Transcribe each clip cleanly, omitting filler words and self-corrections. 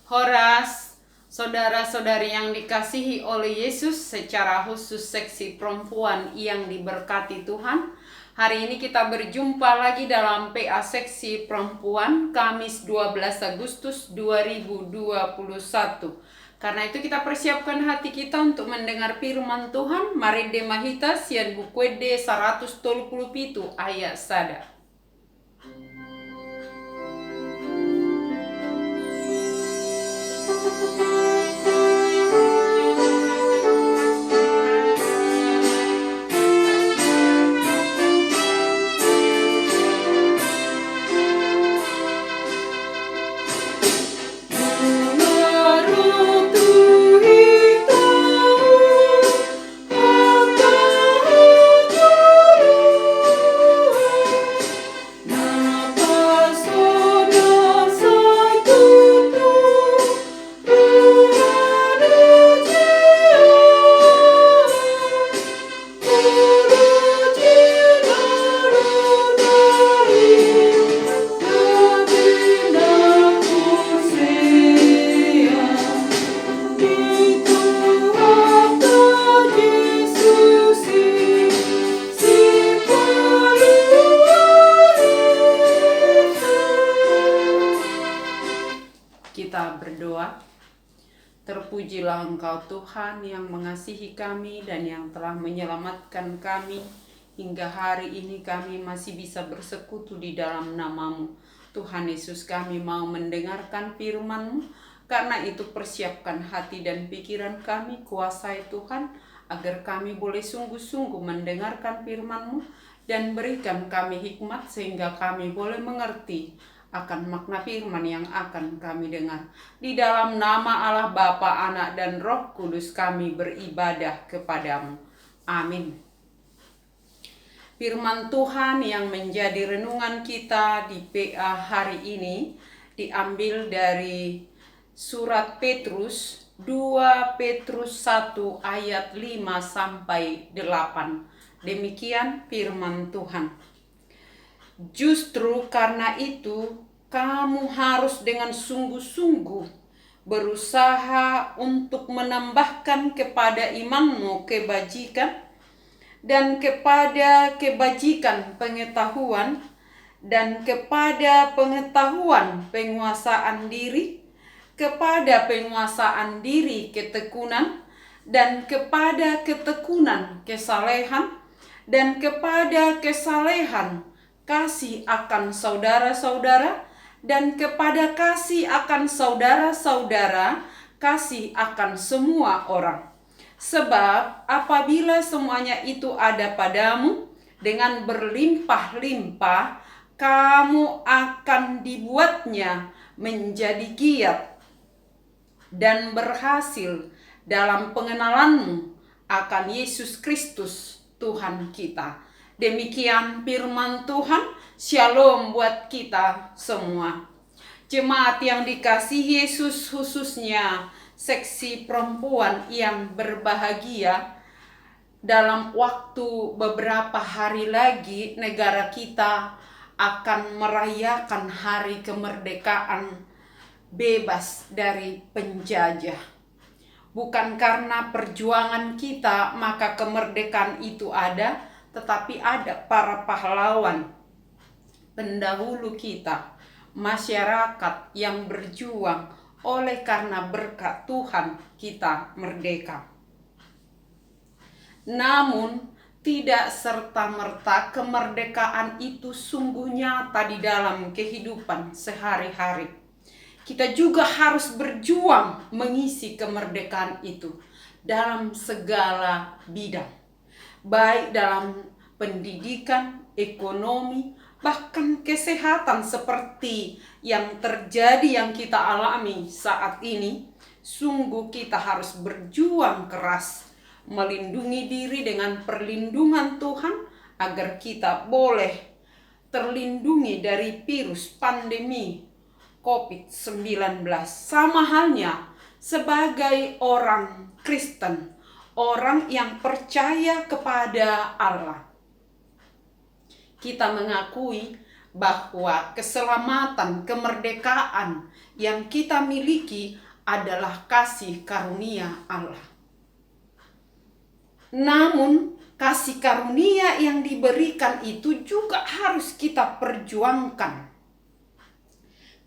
Horas, saudara-saudari yang dikasihi oleh Yesus, secara khusus seksi perempuan yang diberkati Tuhan. Hari ini kita berjumpa lagi dalam PA seksi perempuan Kamis 12 Agustus 2021. Karena itu kita persiapkan hati kita untuk mendengar firman Tuhan. Mari demahita sian bukwede 137 ayat sada. Kita berdoa. Terpujilah Engkau Tuhan yang mengasihi kami dan yang telah menyelamatkan kami. Hingga hari ini kami masih bisa bersekutu di dalam nama-Mu. Tuhan Yesus, kami mau mendengarkan firman-Mu. Karena itu persiapkan hati dan pikiran kami, kuasai Tuhan, agar kami boleh sungguh-sungguh mendengarkan firman-Mu dan berikan kami hikmat sehingga kami boleh mengerti akan makna firman yang akan kami dengar. Di dalam nama Allah Bapa, Anak, dan Roh Kudus kami beribadah kepadamu. Amin. Firman Tuhan yang menjadi renungan kita di PA hari ini diambil dari surat Petrus 2 Petrus 1 ayat 5-8. Demikian firman Tuhan. Justru karena itu, kamu harus dengan sungguh-sungguh berusaha untuk menambahkan kepada imanmu kebajikan, dan kepada kebajikan pengetahuan, dan kepada pengetahuan penguasaan diri, kepada penguasaan diri ketekunan, dan kepada ketekunan kesalehan, dan kepada kesalehan kasih akan saudara-saudara, dan kepada kasih akan saudara-saudara kasih akan semua orang. Sebab apabila semuanya itu ada padamu dengan berlimpah-limpah, kamu akan dibuatnya menjadi giat dan berhasil dalam pengenalanmu akan Yesus Kristus Tuhan kita. Demikian firman Tuhan. Shalom buat kita semua. Jemaat yang dikasihi Yesus, khususnya seksi perempuan yang berbahagia, dalam waktu beberapa hari lagi negara kita akan merayakan hari kemerdekaan bebas dari penjajah. Bukan karena perjuangan kita maka kemerdekaan itu ada, tetapi ada para pahlawan pendahulu kita, masyarakat yang berjuang oleh karena berkat Tuhan kita merdeka. Namun tidak serta-merta kemerdekaan itu sungguh nyata di dalam kehidupan sehari-hari. Kita juga harus berjuang mengisi kemerdekaan itu dalam segala bidang, baik dalam pendidikan, ekonomi, bahkan kesehatan seperti yang terjadi yang kita alami saat ini. Sungguh kita harus berjuang keras melindungi diri dengan perlindungan Tuhan agar kita boleh terlindungi dari virus pandemi COVID-19. Sama halnya sebagai orang Kristen, orang yang percaya kepada Allah. Kita mengakui bahwa keselamatan, kemerdekaan yang kita miliki adalah kasih karunia Allah. Namun kasih karunia yang diberikan itu juga harus kita perjuangkan.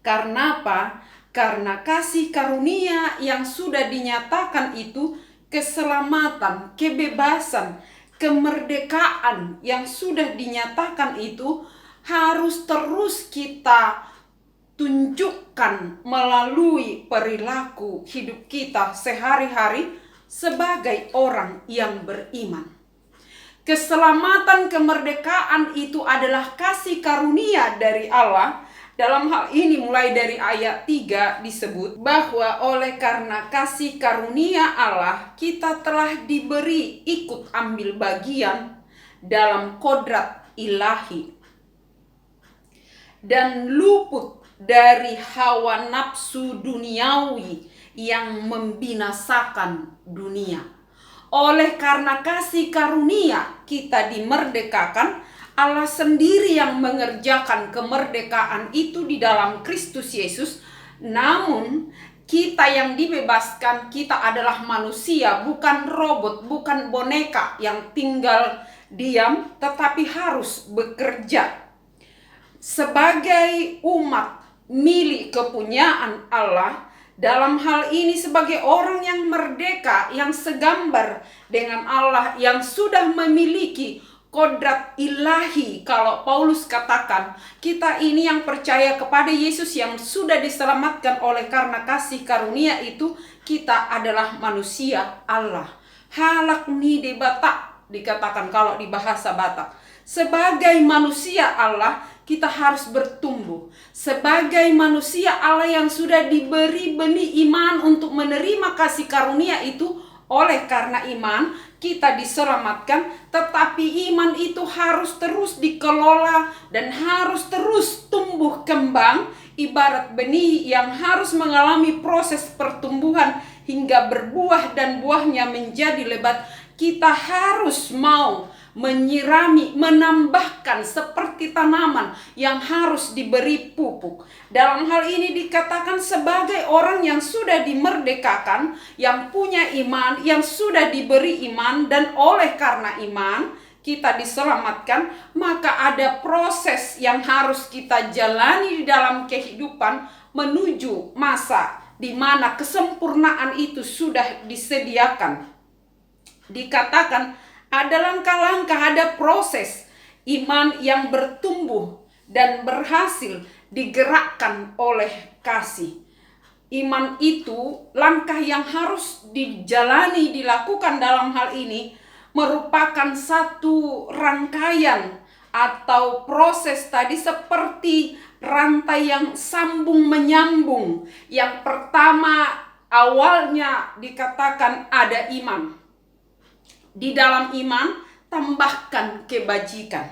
Karena apa? Karena kasih karunia yang sudah dinyatakan itu, keselamatan, kebebasan, kemerdekaan yang sudah dinyatakan itu harus terus kita tunjukkan melalui perilaku hidup kita sehari-hari sebagai orang yang beriman. Keselamatan, kemerdekaan itu adalah kasih karunia dari Allah. Dalam hal ini mulai dari ayat 3 disebut bahwa oleh karena kasih karunia Allah, kita telah diberi ikut ambil bagian dalam kodrat ilahi dan luput dari hawa nafsu duniawi yang membinasakan dunia. Oleh karena kasih karunia kita dimerdekakan, Allah sendiri yang mengerjakan kemerdekaan itu di dalam Kristus Yesus. Namun kita yang dibebaskan, kita adalah manusia, bukan robot, bukan boneka yang tinggal diam, tetapi harus bekerja sebagai umat milik kepunyaan Allah. Dalam hal ini sebagai orang yang merdeka, yang segambar dengan Allah, yang sudah memiliki kodrat ilahi. Kalau Paulus katakan, kita ini yang percaya kepada Yesus yang sudah diselamatkan oleh karena kasih karunia itu, kita adalah manusia Allah. Halak ni de Batak dikatakan kalau di bahasa Batak. Sebagai manusia Allah, kita harus bertumbuh. Sebagai manusia Allah yang sudah diberi benih iman untuk menerima kasih karunia itu, oleh karena iman kita diselamatkan, tetapi iman itu harus terus dikelola dan harus terus tumbuh kembang, ibarat benih yang harus mengalami proses pertumbuhan hingga berbuah dan buahnya menjadi lebat. Kita harus mau menyirami, menambahkan seperti tanaman yang harus diberi pupuk. Dalam hal ini dikatakan sebagai orang yang sudah dimerdekakan, yang punya iman, yang sudah diberi iman, dan oleh karena iman kita diselamatkan, maka ada proses yang harus kita jalani di dalam kehidupan menuju masa di mana kesempurnaan itu sudah disediakan. Dikatakan ada langkah-langkah, ada proses iman yang bertumbuh dan berhasil digerakkan oleh kasih. Iman itu langkah yang harus dijalani, dilakukan dalam hal ini merupakan satu rangkaian atau proses tadi seperti rantai yang sambung menyambung. Yang pertama awalnya dikatakan ada iman. Di dalam iman, tambahkan kebajikan.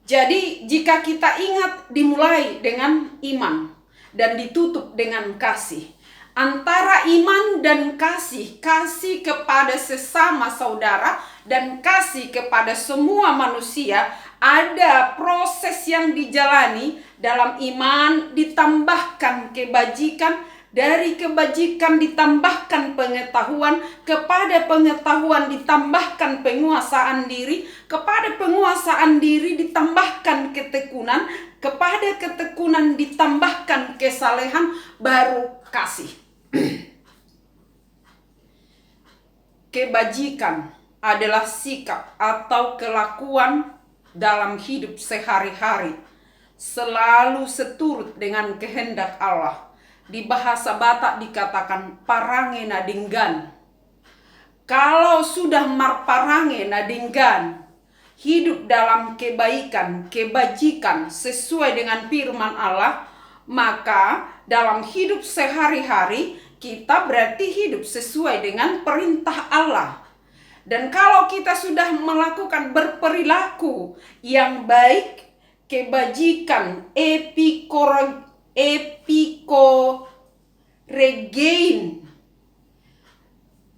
Jadi, jika kita ingat dimulai dengan iman dan ditutup dengan kasih. Antara iman dan kasih, kasih kepada sesama saudara dan kasih kepada semua manusia, ada proses yang dijalani. Dalam iman ditambahkan kebajikan, dari kebajikan ditambahkan pengetahuan, kepada pengetahuan ditambahkan penguasaan diri, kepada penguasaan diri ditambahkan ketekunan, kepada ketekunan ditambahkan kesalehan, baru kasih. Kebajikan adalah sikap atau kelakuan dalam hidup sehari-hari, selalu seturut dengan kehendak Allah. Di bahasa Batak dikatakan parange na dinggan. Kalau sudah marparange na dinggan, hidup dalam kebaikan, kebajikan sesuai dengan firman Allah, maka dalam hidup sehari-hari kita berarti hidup sesuai dengan perintah Allah. Dan kalau kita sudah melakukan berperilaku yang baik, kebajikan, regain,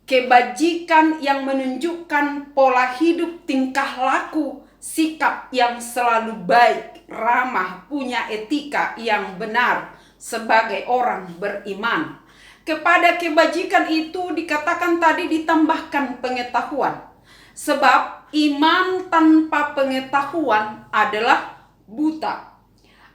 kebajikan yang menunjukkan pola hidup tingkah laku sikap yang selalu baik, ramah, punya etika yang benar sebagai orang beriman. Kepada kebajikan itu dikatakan tadi ditambahkan pengetahuan. Sebab iman tanpa pengetahuan adalah buta.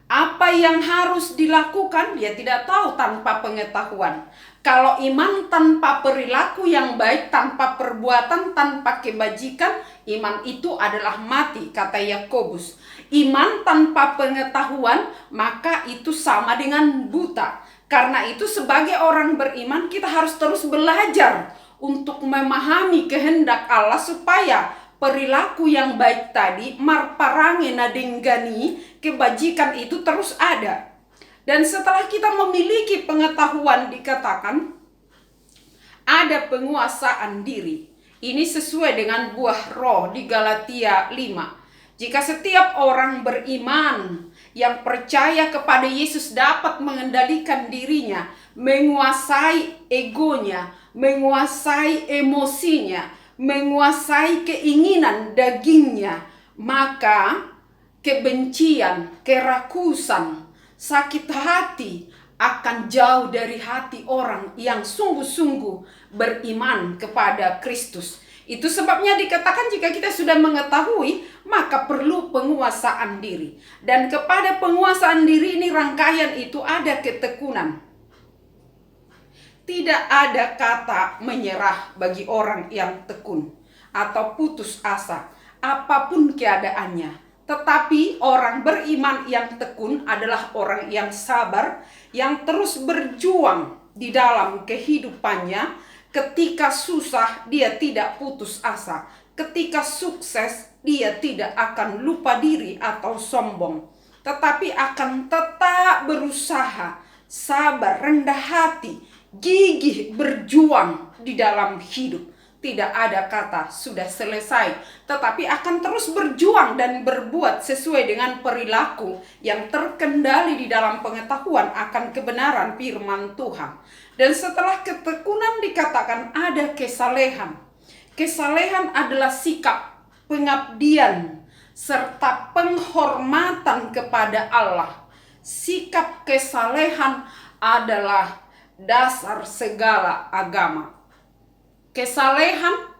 Apa yang harus dilakukan dia tidak tahu tanpa pengetahuan. Kalau iman tanpa perilaku yang baik, tanpa perbuatan, tanpa kebajikan, iman itu adalah mati, kata Yakobus. Iman tanpa pengetahuan, maka itu sama dengan buta. Karena itu sebagai orang beriman kita harus terus belajar untuk memahami kehendak Allah supaya perilaku yang baik tadi, marparange nadenggani, kebajikan itu terus ada. Dan setelah kita memiliki pengetahuan dikatakan ada penguasaan diri. Ini sesuai dengan buah roh di Galatia 5. Jika setiap orang beriman yang percaya kepada Yesus dapat mengendalikan dirinya, menguasai egonya, menguasai emosinya, menguasai keinginan dagingnya, maka kebencian, kerakusan, sakit hati akan jauh dari hati orang yang sungguh-sungguh beriman kepada Kristus. Itu sebabnya dikatakan jika kita sudah mengetahui, maka perlu penguasaan diri. Dan kepada penguasaan diri ini rangkaian itu ada ketekunan. Tidak ada kata menyerah bagi orang yang tekun atau putus asa, apapun keadaannya. Tetapi orang beriman yang tekun adalah orang yang sabar, yang terus berjuang di dalam kehidupannya. Ketika susah, dia tidak putus asa. Ketika sukses, dia tidak akan lupa diri atau sombong, tetapi akan tetap berusaha, sabar, rendah hati, gigih berjuang di dalam hidup. Tidak ada kata sudah selesai, tetapi akan terus berjuang dan berbuat sesuai dengan perilaku yang terkendali di dalam pengetahuan akan kebenaran firman Tuhan. Dan setelah ketekunan dikatakan ada kesalehan. Kesalehan adalah sikap pengabdian serta penghormatan kepada Allah. Sikap kesalehan adalah dasar segala agama. Kesalehan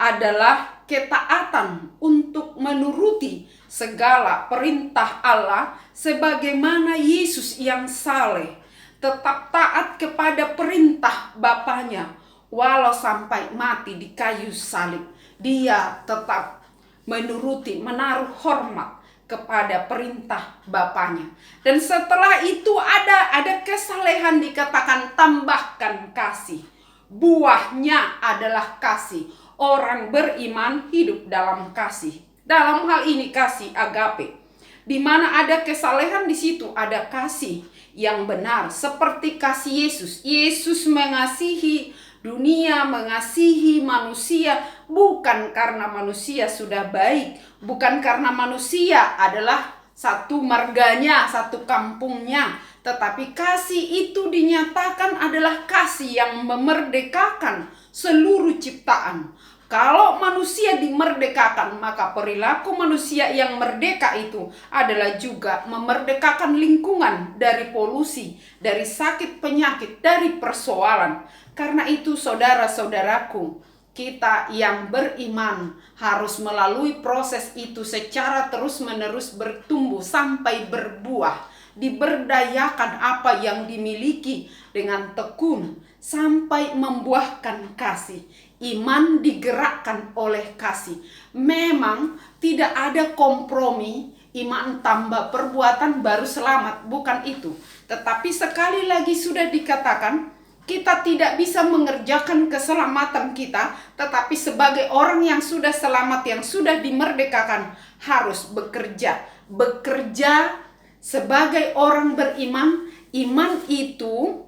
adalah ketaatan untuk menuruti segala perintah Allah sebagaimana Yesus yang saleh tetap taat kepada perintah Bapaknya walau sampai mati di kayu salib. Dia tetap menuruti, menaruh hormat kepada perintah Bapaknya. Dan setelah itu ada kesalehan dikatakan tambahkan kasih. Buahnya adalah kasih. Orang beriman hidup dalam kasih. Dalam hal ini kasih agape. Di mana ada kesalehan di situ ada kasih yang benar seperti kasih Yesus. Yesus mengasihi dunia, mengasihi manusia bukan karena manusia sudah baik, bukan karena manusia adalah satu marganya, satu kampungnya, tetapi kasih itu dinyatakan adalah kasih yang memerdekakan seluruh ciptaan. Kalau manusia dimerdekakan, maka perilaku manusia yang merdeka itu adalah juga memerdekakan lingkungan dari polusi, dari sakit penyakit, dari persoalan. Karena itu saudara-saudaraku, kita yang beriman harus melalui proses itu secara terus-menerus bertumbuh sampai berbuah. Diberdayakan apa yang dimiliki dengan tekun sampai membuahkan kasih. Iman digerakkan oleh kasih. Memang tidak ada kompromi, iman tambah perbuatan baru selamat, bukan itu. Tetapi sekali lagi sudah dikatakan, kita tidak bisa mengerjakan keselamatan kita, tetapi sebagai orang yang sudah selamat, yang sudah dimerdekakan, harus bekerja. Bekerja sebagai orang beriman, iman itu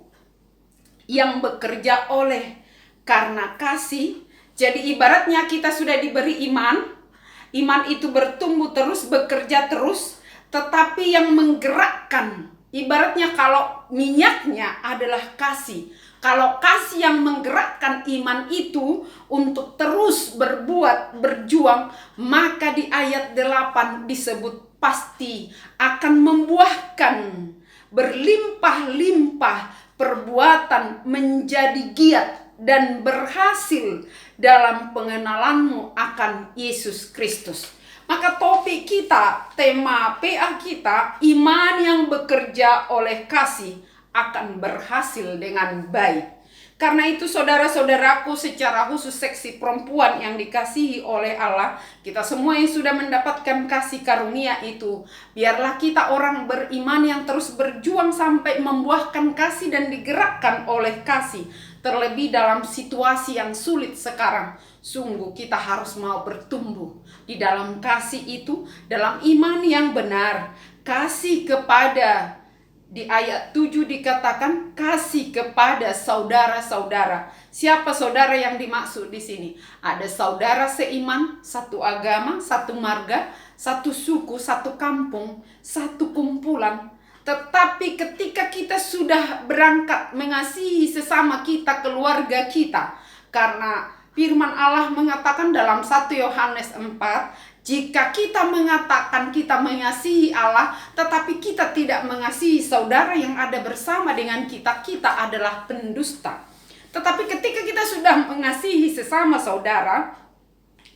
yang bekerja oleh karena kasih. Jadi ibaratnya kita sudah diberi iman. Iman itu bertumbuh terus, bekerja terus. Tetapi yang menggerakkan Ibaratnya kalau minyaknya adalah kasih. Kalau kasih yang menggerakkan iman itu untuk terus berbuat, berjuang, maka di ayat 8 disebut pasti akan membuahkan berlimpah-limpah perbuatan, menjadi giat dan berhasil dalam pengenalanmu akan Yesus Kristus. Maka topik kita, tema PA kita, iman yang bekerja oleh kasih akan berhasil dengan baik. Karena itu saudara-saudaraku, secara khusus seksi perempuan yang dikasihi oleh Allah, kita semua yang sudah mendapatkan kasih karunia itu, biarlah kita orang beriman yang terus berjuang sampai membuahkan kasih dan digerakkan oleh kasih. Terlebih dalam situasi yang sulit sekarang, sungguh kita harus mau bertumbuh di dalam kasih itu, dalam iman yang benar. Kasih kepada, di ayat 7 dikatakan kasih kepada saudara-saudara. Siapa saudara yang dimaksud di sini? Ada saudara seiman, satu agama, satu marga, satu suku, satu kampung, satu kumpulan. Tetapi ketika kita sudah berangkat mengasihi sesama kita, keluarga kita, karena firman Allah mengatakan dalam 1 Yohanes 4, jika kita mengatakan kita mengasihi Allah, tetapi kita tidak mengasihi saudara yang ada bersama dengan kita, kita adalah pendusta. Tetapi ketika kita sudah mengasihi sesama saudara,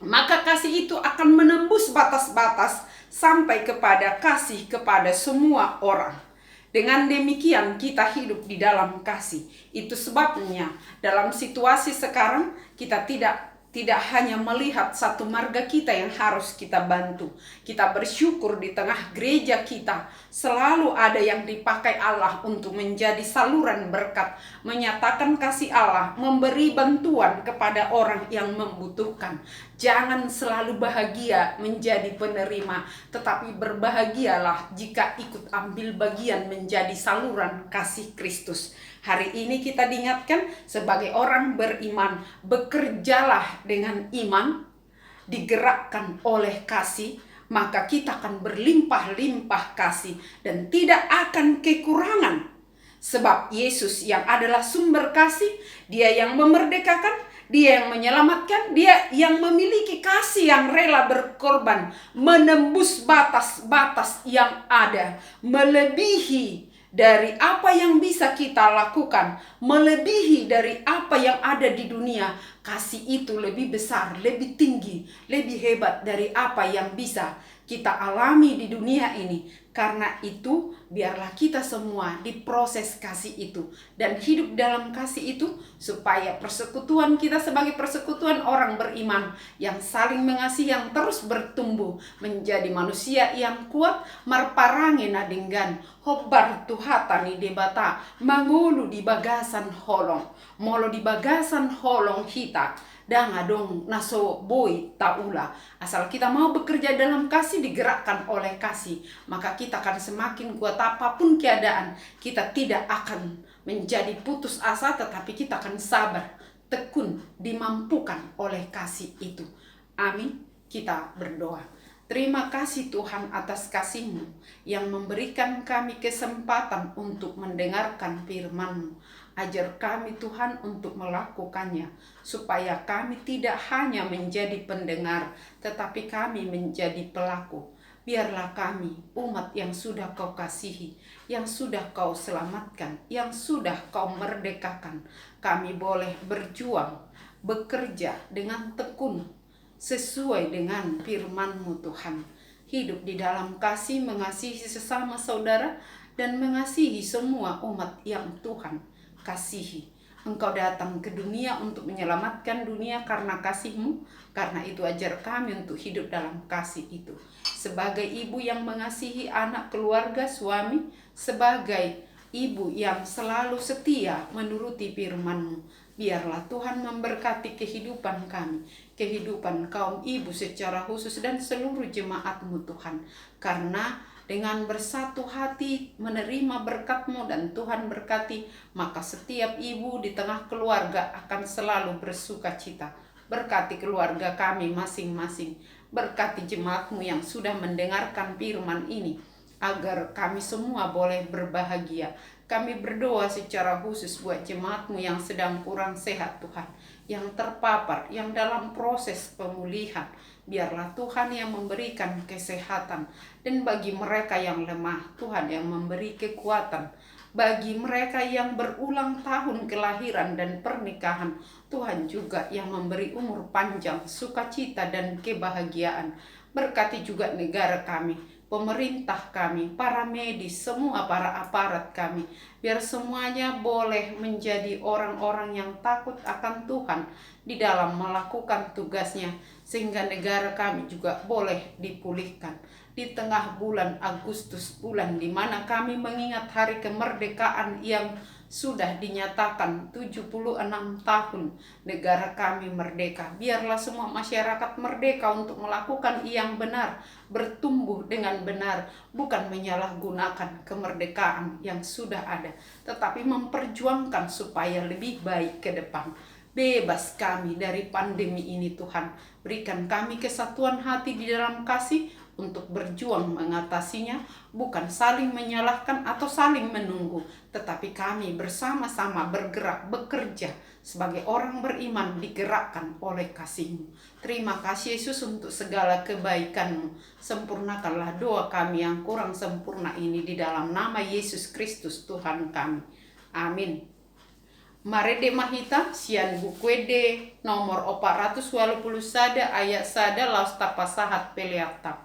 maka kasih itu akan menembus batas-batas sampai kepada kasih kepada semua orang. Dengan demikian kita hidup di dalam kasih. Itu sebabnya dalam situasi sekarang kita tidak hanya melihat satu marga kita yang harus kita bantu. Kita bersyukur di tengah gereja kita selalu ada yang dipakai Allah untuk menjadi saluran berkat, menyatakan kasih Allah, memberi bantuan kepada orang yang membutuhkan. Jangan selalu bahagia menjadi penerima, tetapi berbahagialah jika ikut ambil bagian menjadi saluran kasih Kristus. Hari ini kita diingatkan sebagai orang beriman, bekerjalah dengan iman, digerakkan oleh kasih, maka kita akan berlimpah-limpah kasih dan tidak akan kekurangan. Sebab Yesus yang adalah sumber kasih, Dia yang memerdekakan, Dia yang menyelamatkan, Dia yang memiliki kasih yang rela berkorban, menembus batas-batas yang ada, melebihi dari apa yang bisa kita lakukan, melebihi dari apa yang ada di dunia. Kasih itu lebih besar, lebih tinggi, lebih hebat dari apa yang bisa kita alami di dunia ini. Karena itu, biarlah kita semua diproses kasih itu dan hidup dalam kasih itu, supaya persekutuan kita sebagai persekutuan orang beriman yang saling mengasihi, yang terus bertumbuh menjadi manusia yang kuat, marparange nadinggan, hobar tuhatani debata, mangulu di bagasan holong, molo di bagasan holong hita. Danga dong naso boy taula. Asal kita mau bekerja dalam kasih, digerakkan oleh kasih, maka kita akan semakin kuat apapun keadaan. Kita tidak akan menjadi putus asa, tetapi kita akan sabar, tekun, dimampukan oleh kasih itu. Amin. Kita berdoa. Terima kasih Tuhan atas kasih-Mu yang memberikan kami kesempatan untuk mendengarkan firman-Mu. Ajar kami Tuhan untuk melakukannya, supaya kami tidak hanya menjadi pendengar, tetapi kami menjadi pelaku. Biarlah kami, umat yang sudah Kau kasihi, yang sudah Kau selamatkan, yang sudah Kau merdekakan, kami boleh berjuang, bekerja dengan tekun, sesuai dengan firman-Mu Tuhan. Hidup di dalam kasih, mengasihi sesama saudara, dan mengasihi semua umat yang Tuhan kasihi. Engkau datang ke dunia untuk menyelamatkan dunia karena kasih-Mu. Karena itu ajar kami untuk hidup dalam kasih itu. Sebagai ibu yang mengasihi anak, keluarga, suami, sebagai ibu yang selalu setia menuruti firman-Mu, biarlah Tuhan memberkati kehidupan kami, kehidupan kaum ibu secara khusus dan seluruh jemaat-Mu Tuhan. Karena dengan bersatu hati menerima berkat-Mu dan Tuhan berkati, maka setiap ibu di tengah keluarga akan selalu bersuka cita. Berkati keluarga kami masing-masing. Berkati jemaat-Mu yang sudah mendengarkan firman ini. agar kami semua boleh berbahagia. Kami berdoa secara khusus buat jemaat-Mu yang sedang kurang sehat Tuhan, yang terpapar, yang dalam proses pemulihan. Biarlah Tuhan yang memberikan kesehatan, dan bagi mereka yang lemah, Tuhan yang memberi kekuatan. Bagi mereka yang berulang tahun kelahiran dan pernikahan, Tuhan juga yang memberi umur panjang, sukacita dan kebahagiaan. Berkati juga negara kami, pemerintah kami, para medis, semua para aparat kami. Biar semuanya boleh menjadi orang-orang yang takut akan Tuhan di dalam melakukan tugasnya, sehingga negara kami juga boleh dipulihkan. Di tengah bulan Agustus, bulan di mana kami mengingat hari kemerdekaan yang sudah dinyatakan 76 tahun negara kami merdeka. Biarlah semua masyarakat merdeka untuk melakukan yang benar, bertumbuh dengan benar, bukan menyalahgunakan kemerdekaan yang sudah ada, tetapi memperjuangkan supaya lebih baik ke depan. Bebas kami dari pandemi ini Tuhan. Berikan kami kesatuan hati di dalam kasih untuk berjuang mengatasinya, bukan saling menyalahkan atau saling menunggu, tetapi kami bersama-sama bergerak, bekerja sebagai orang beriman digerakkan oleh kasih-Mu. Terima kasih Yesus untuk segala kebaikan-Mu. Sempurnakanlah doa kami yang kurang sempurna ini di dalam nama Yesus Kristus Tuhan kami. Amin. Marede mahita sian bukwede nomor 480 sada ayat sada laus tapasahat peleata.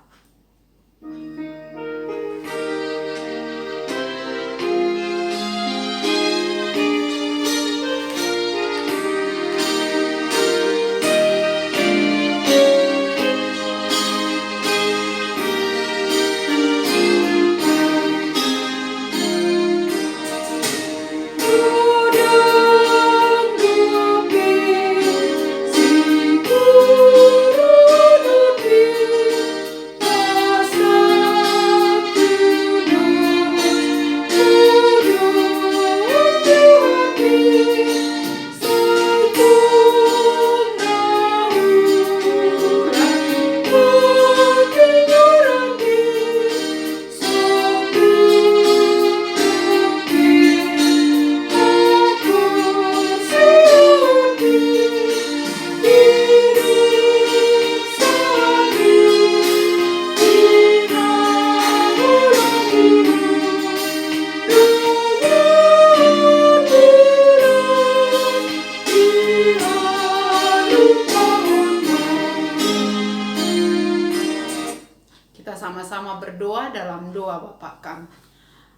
Sama-sama berdoa dalam doa Bapa kami.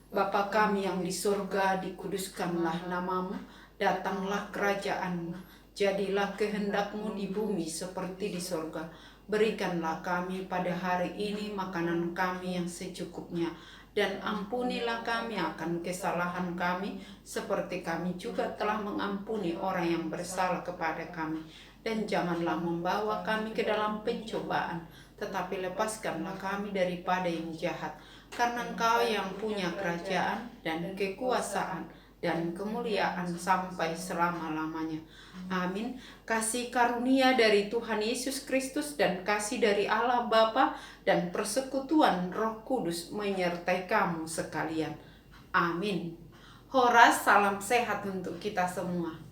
Bapa kami yang di surga, dikuduskanlah nama-Mu, datanglah kerajaan-Mu, jadilah kehendak-Mu di bumi seperti di surga. Berikanlah kami pada hari ini makanan kami yang secukupnya, dan ampunilah kami akan kesalahan kami, seperti kami juga telah mengampuni orang yang bersalah kepada kami. Dan janganlah membawa kami ke dalam pencobaan, tetapi lepaskanlah kami daripada yang jahat. Karena Engkau yang punya kerajaan dan kekuasaan dan kemuliaan sampai selama-lamanya. Amin. Kasih karunia dari Tuhan Yesus Kristus dan kasih dari Allah Bapa dan persekutuan Roh Kudus menyertai kamu sekalian. Amin. Horas, salam sehat untuk kita semua.